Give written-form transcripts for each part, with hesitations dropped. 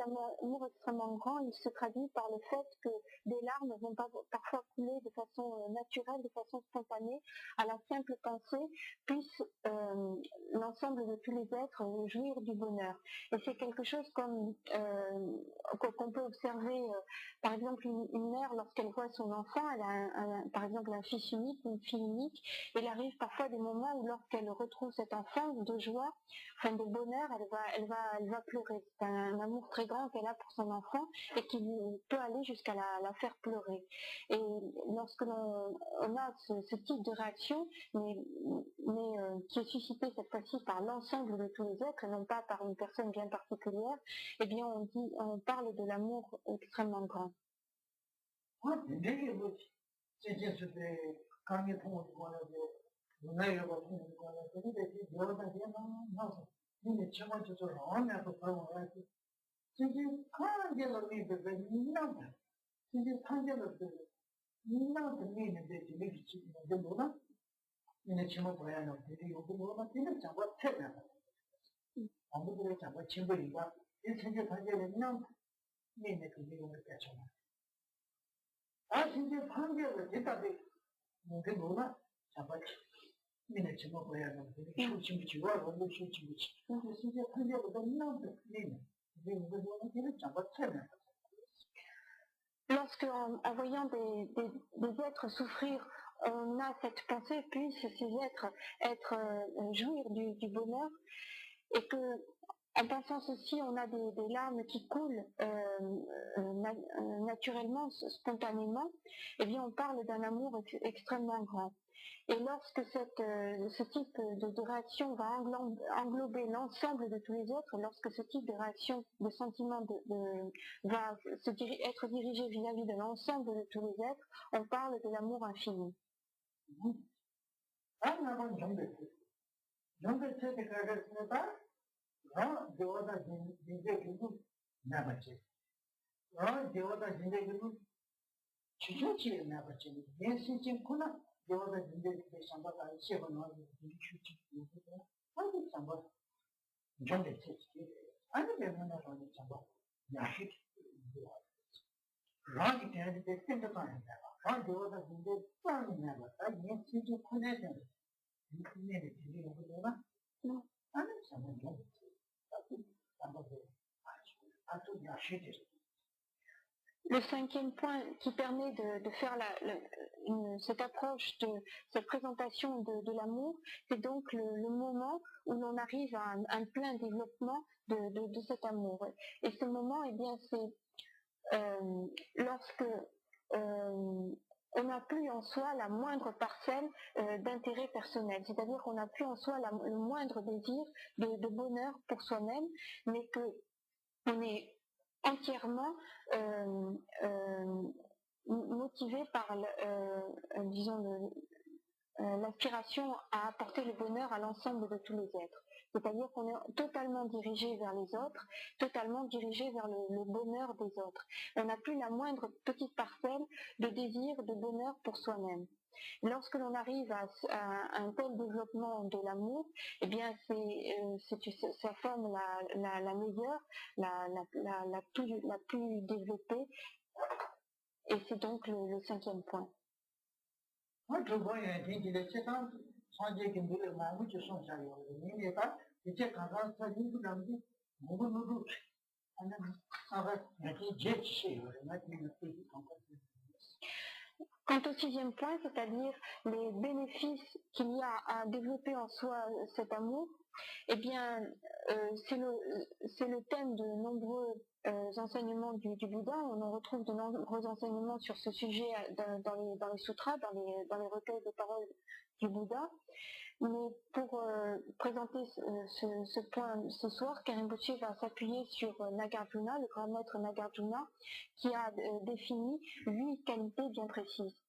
amour extrêmement grand, il se traduit par le fait que des larmes vont parfois couler de façon naturelle, de façon spontanée, à la simple pensée, puisse l'ensemble de tous les êtres jouir du bonheur. Et c'est quelque chose qu'on peut observer, par exemple une mère lorsqu'elle voit son enfant, elle a par exemple un fils unique ou une fille unique, il arrive parfois des moments où lorsqu'elle retrouve cet enfant de joie, enfin de bonheur, elle va pleurer. C'est un amour très grand qu'elle a pour son enfant et qui peut aller jusqu'à la faire pleurer. Et lorsque l'on a ce type de réaction, mais qui est suscité cette fois-ci par l'ensemble de tous les êtres et non pas par une personne bien particulière, eh bien on parle de l'amour extrêmement grand. Lorsque, en voyant des êtres souffrir, on a cette pensée, puissent ces êtres jouir du bonheur, et que, en pensant ceci, on a des larmes qui coulent naturellement, spontanément, eh bien on parle d'un amour extrêmement grand. Et lorsque ce type de réaction va englober l'ensemble de tous les autres, lorsque ce type de réaction, de sentiment va être dirigé vis-à-vis de l'ensemble de tous les êtres, on parle de l'amour infini. Le cinquième point qui permet de faire cette approche de cette présentation de l'amour, c'est donc le moment où l'on arrive à un plein développement de cet amour. Et ce moment, eh bien, c'est lorsque on n'a plus en soi la moindre parcelle d'intérêt personnel, c'est-à-dire qu'on n'a plus en soi le moindre désir de bonheur pour soi-même, mais qu'on est entièrement motivé par, disons, l'aspiration à apporter le bonheur à l'ensemble de tous les êtres. C'est-à-dire qu'on est totalement dirigé vers les autres, totalement dirigé vers le bonheur des autres. On n'a plus la moindre petite parcelle de désir, de bonheur pour soi-même. Lorsque l'on arrive à un tel développement de l'amour, eh bien c'est sa forme la meilleure, la plus développée, et c'est donc le cinquième point. Quant au sixième point, c'est-à-dire les bénéfices qu'il y a à développer en soi cet amour, eh bien, c'est le thème de nombreux enseignements du Bouddha. On en retrouve de nombreux enseignements sur ce sujet dans les sutras, dans les recueils de paroles du Bouddha. Mais pour présenter ce point ce soir, Karimbuchi va s'appuyer sur Nagarjuna, le grand maître Nagarjuna, qui a défini 8 qualités bien précises.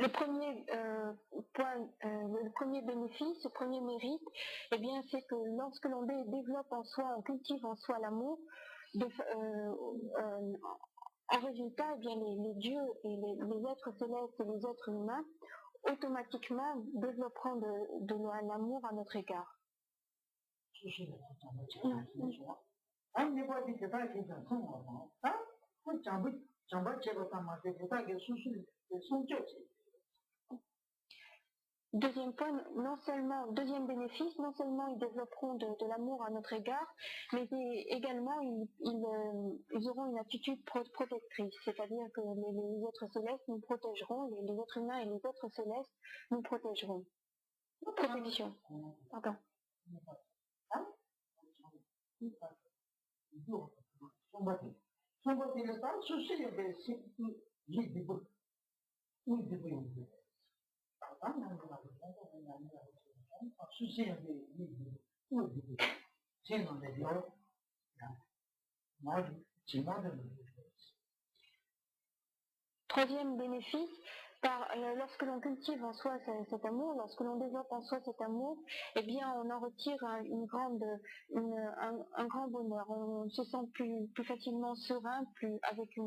le premier le premier bénéfice, le premier mérite, eh bien, c'est que lorsque l'on développe en soi, on cultive en soi l'amour, en résultat, eh bien, les dieux et les êtres célestes et les êtres humains automatiquement développeront de l'amour à notre égard. Deuxième point, deuxième bénéfice, non seulement ils développeront de l'amour à notre égard, mais également ils auront une attitude protectrice, c'est-à-dire que les êtres célestes nous protégeront, les êtres humains et les êtres célestes nous protégeront. Protection. Pardon. Troisième bénéfice, lorsque l'on cultive en soi cet amour, lorsque l'on développe en soi cet amour, eh bien on en retire un grand bonheur. On se sent plus facilement serein, avec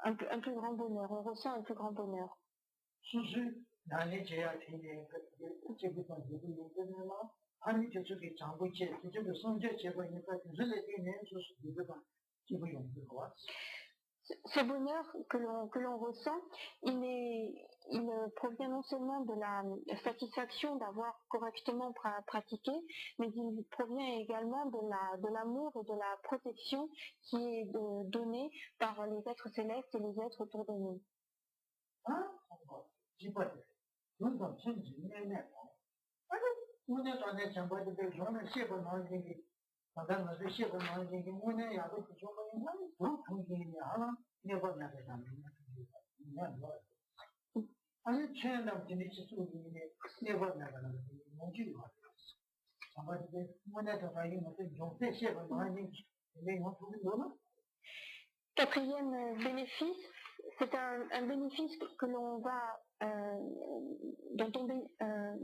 un plus grand bonheur. On ressent un plus grand bonheur. Ce bonheur que l'on ressent, il provient non seulement de la satisfaction d'avoir correctement pratiqué, mais il provient également de l'amour et de la protection qui est donnée par les êtres célestes et les êtres autour de nous. Quatrième bénéfice, c'est un bénéfice que l'on va,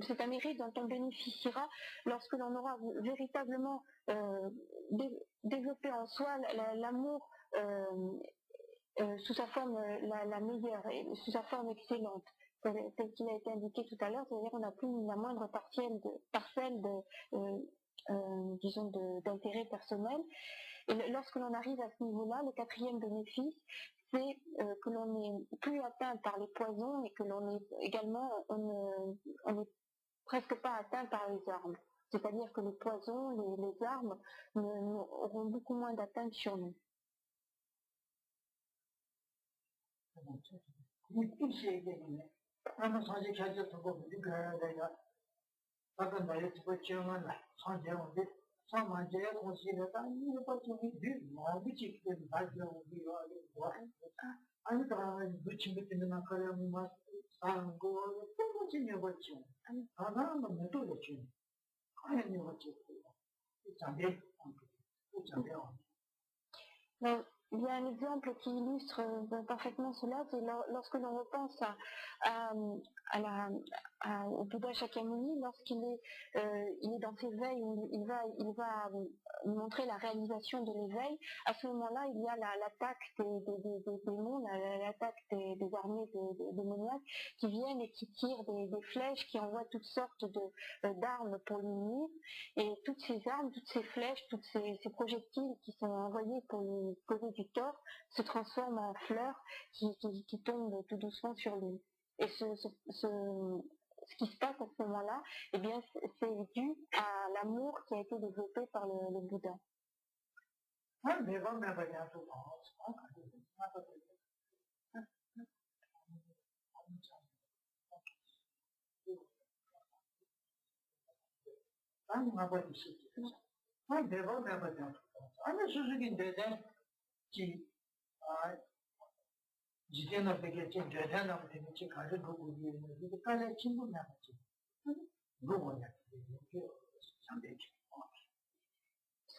c'est un mérite dont on bénéficiera lorsque l'on aura véritablement développé en soi l'amour sous sa forme la meilleure et sous sa forme excellente, tel qu'il a été indiqué tout à l'heure, c'est-à-dire qu'on n'a plus la moindre parcelle disons d'intérêt personnel. Et lorsque l'on arrive à ce niveau-là, le quatrième bénéfice, c'est que l'on n'est plus atteint par les poisons et que l'on est également, on n'est presque pas atteint par les armes. C'est-à-dire que les poisons, les armes auront beaucoup moins d'atteinte sur nous. Il y a un exemple qui illustre parfaitement cela, c'est lorsque l'on repense au Bouddha Shakyamuni, lorsqu'il est dans ses veilles, où il va montrer la réalisation de l'éveil. À ce moment-là, il y a l'attaque des démons, l'attaque des armées démoniaques qui viennent et qui tirent des flèches, qui envoient toutes sortes d'armes pour lui nuire. Et toutes ces armes, toutes ces flèches, tous ces projectiles qui sont envoyés pour lui causer du tort se transforment en fleurs qui tombent tout doucement sur lui. Et ce qui se passe à ce moment-là, eh bien, c'est dû à l'amour qui a été développé par le Bouddha.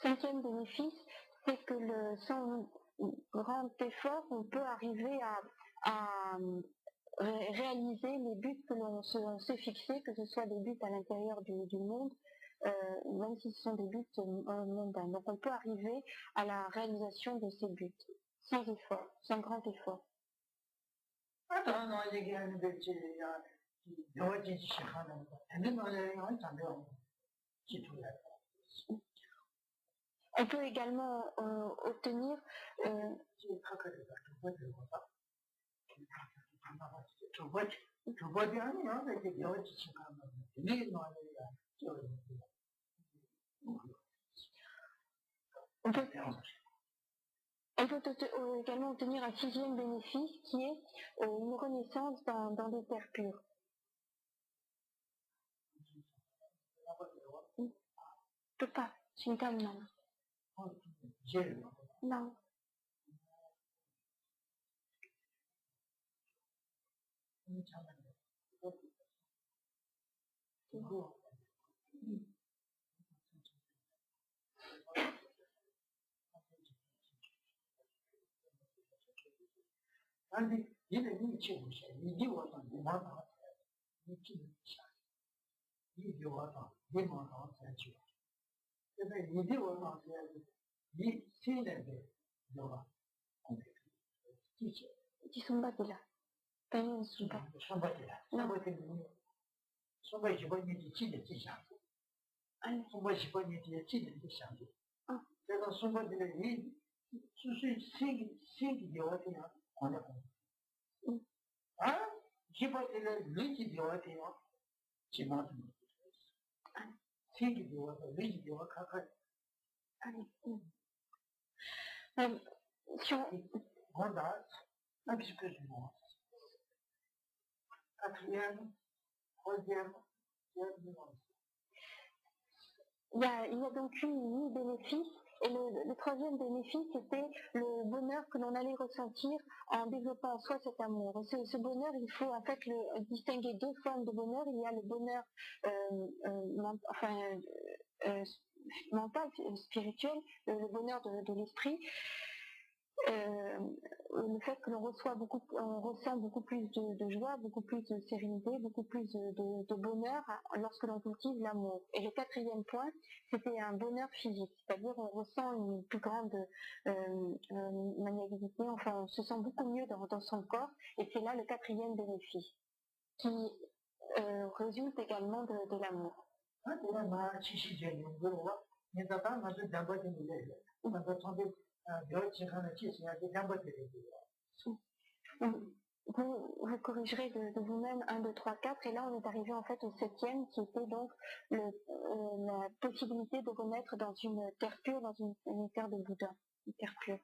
Cinquième bénéfice, c'est que sans grand effort, on peut arriver à réaliser les buts que l'on s'est fixés, que ce soit des buts à l'intérieur du monde, même si ce sont des buts mondains. Donc on peut arriver à la réalisation de ces buts, sans effort, sans grand effort. On peut également obtenir on peut également obtenir un sixième bénéfice qui est une renaissance dans des terres pures. Je peux pas, c'est une table non. Non. Qui sont pas là. Ne sont pas. Il y a donc eu 8 bénéfices, et le troisième bénéfice était le bonheur que l'on allait ressentir en développant en soi cet amour. Ce bonheur, il faut en fait distinguer deux formes de bonheur. Il y a le bonheur mental, spirituel, le bonheur de l'esprit. Le fait que l'on ressent beaucoup plus de joie, beaucoup plus de sérénité, beaucoup plus de bonheur lorsque l'on cultive l'amour. Et le quatrième point, c'était un bonheur physique, c'est-à-dire on ressent une plus grande maniabilité, enfin on se sent beaucoup mieux dans son corps, et c'est là le quatrième bénéfice, qui résulte également de l'amour. Vous corrigerez de vous-même 1, 2, 3, 4, et là on est arrivé en fait au 7e, qui était donc la possibilité de renaître dans une terre pure, dans une terre de Bouddha, une terre pure.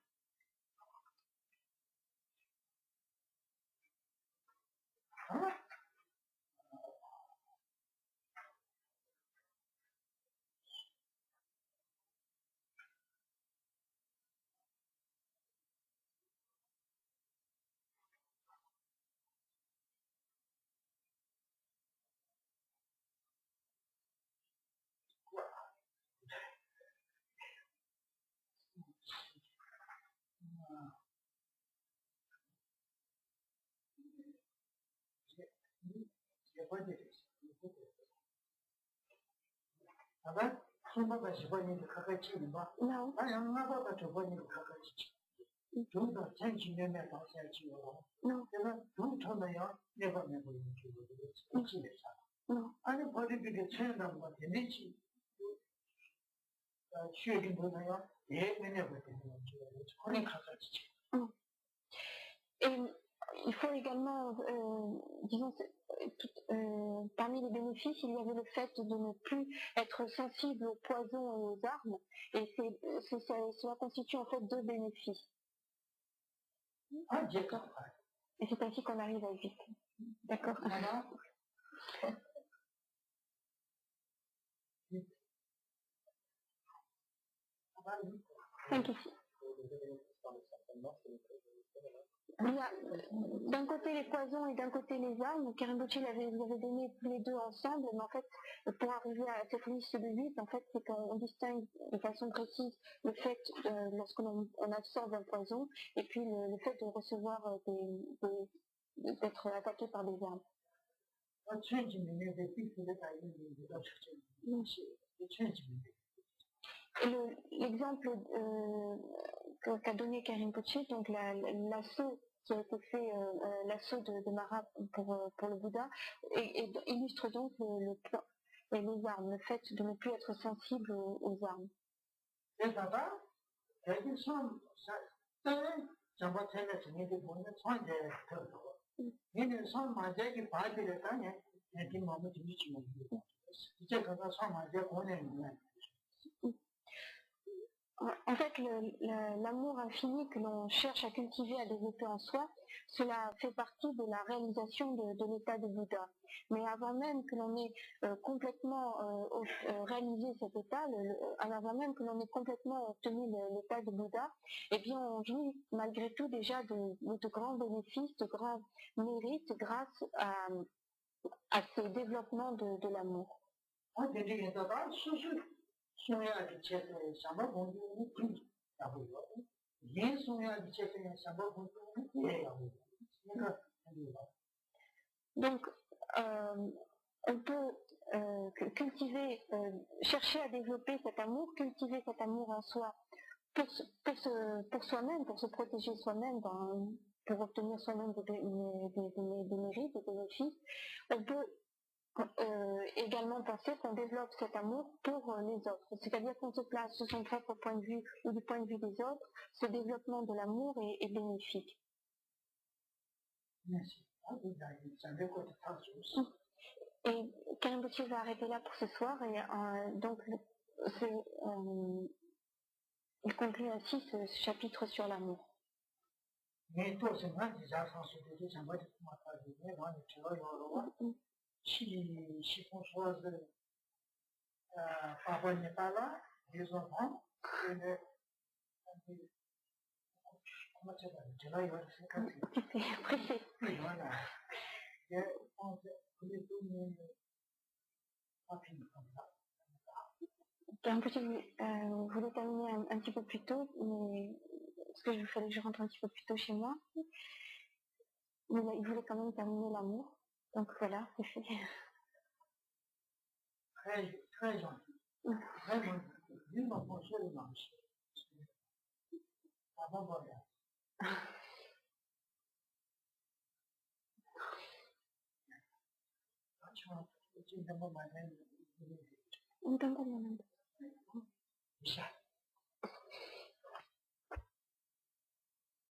Et il faut également, disons, parmi les bénéfices, il y avait le fait de ne plus être sensible aux poisons et aux armes, et cela constitue en fait 2 bénéfices. D'accord. Et c'est ainsi qu'on arrive à 8. D'accord. 5 ici. Il y a d'un côté les poisons et d'un côté les armes. Karimbuchi vous avait donné tous les deux ensemble, mais en fait, pour arriver à cette liste de 8, en fait, c'est qu'on distingue de façon précise le fait, lorsqu'on absorbe un poison, et puis le fait de recevoir d'être attaqué par des armes. L'exemple qu'a donné Karimbuchi, donc l'assaut qui a été fait, l'assaut de Mara pour le Bouddha, illustre donc les armes, le fait de ne plus être sensible aux armes. En fait, l'amour infini que l'on cherche à cultiver, à développer en soi, cela fait partie de la réalisation de l'état de Bouddha. Mais avant même que l'on ait complètement réalisé cet état, avant même que l'on ait complètement obtenu l'état de Bouddha, eh bien on jouit malgré tout déjà de grands bénéfices, de grands mérites grâce à ce développement de l'amour. Donc, on peut cultiver, chercher à développer cet amour, cultiver cet amour en soi pour soi-même, pour se protéger soi-même, pour obtenir soi-même des mérites, des bénéfices. On peut également penser qu'on développe cet amour pour les autres. C'est-à-dire qu'on se place de son propre point de vue ou du point de vue des autres, ce développement de l'amour est bénéfique. Et Karimbuchi va arrêter là pour ce soir et donc il conclut ainsi ce chapitre sur l'amour. Si Françoise Papa n'est pas là, les enfants, je voulais terminer un petit peu plus tôt, mais parce que il fallait que je rentre un petit peu plus tôt chez moi. Mais il voulait quand même terminer l'amour. Donc voilà, c'est fait. Très gentil. Vraiment, vivement penché le marché. Avant voilà. Tu me demandes ma main. On t'entend, maman.